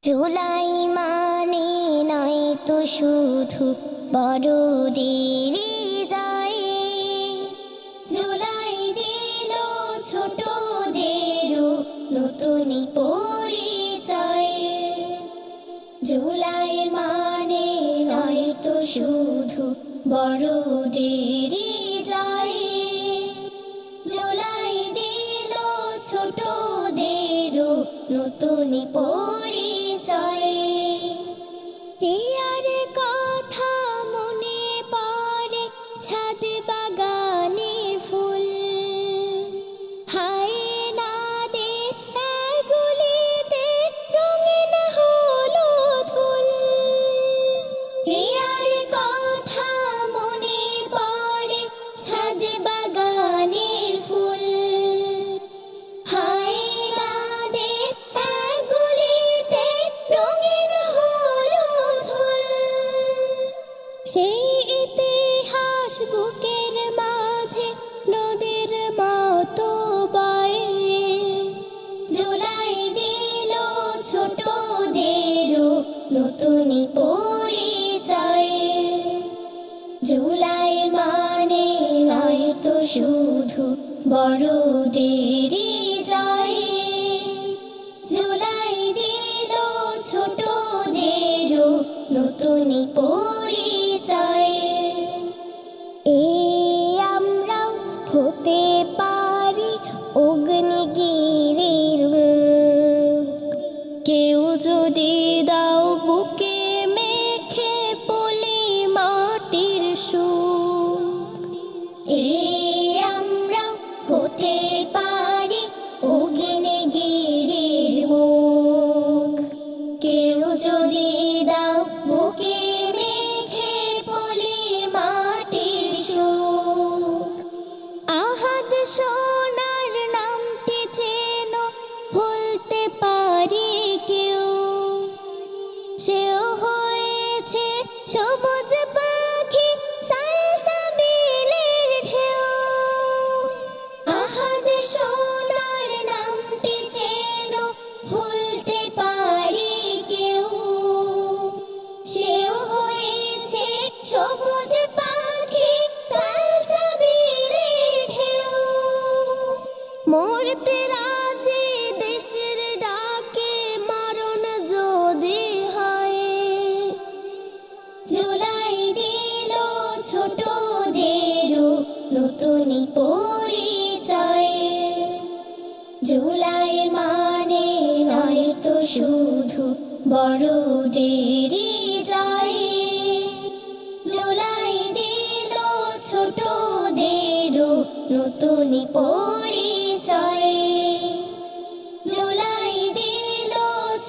জুলাই মানে নয় তো শুধু বড়দের যায়, জুলাই দিল ছোটদেরও নতুন পরিচয়। জুলাই মানে নয় তো শুধু বড়দের যায়, জুলাই দিল ছোটদেরও নতুন পরিচয়। টিয়ার কথা মনে পড়ে ছাদ বাগানের ফুল, হায়নাদের গুলিতে রঙিন হলো ধুল। টিয়ার কথা মনে পড়ে ছাদ বাগানের ফুল, হায়নাদের গুলিতে রঙিন হলো ধুল। সেই ইতিহাস বুকের মাঝে নদীর মতো বয়ে, জুলাই দিল ছোটদেরও নতুন পরিচয়। জুলাই মানে নয় তো শুধু বড়দের যায়, জুলাই দিল ছোটদেরও নতুন পরিচয়। আমরাও হতে পারি অগ্নিগিরির মুখ, কেউ যদি দাও বুকে মেখে পলি মাটির সুখ। আমরাও হতে পারি অগ্নিগিরির মুখ, কেউ যদি দাও বুকে মেখে পলি মাটির সুখ। আহাদ সোনার নামটি যেন ভুলতে পারি কেউ, সেও হয়েছে সবুজ পাখি সালসাবিলের ঢেউ। আহাদ সোনার নামটি যেন ভুলতে পারি কেউ, সেও হয়েছে সবুজ পাখি সালসাবিলের ঢেউ। মরতে রাজি দেশের ডাকে মরণ যদি হয়, জুলাই দিল ছোটদেরও নতুন পরিচয়। জুলাই মানে নয় তো শুধু বড়দের যায়, জুলাই দিল ছোটদেরও নতুন পরিচয়। জুলাই দিল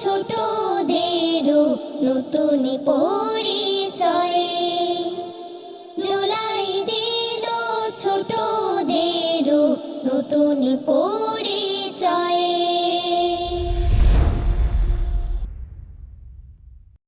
ছোটদেরও নতুন পরিচয়। জুলাই দিল ছোটদেরও নতুন পরিচয়।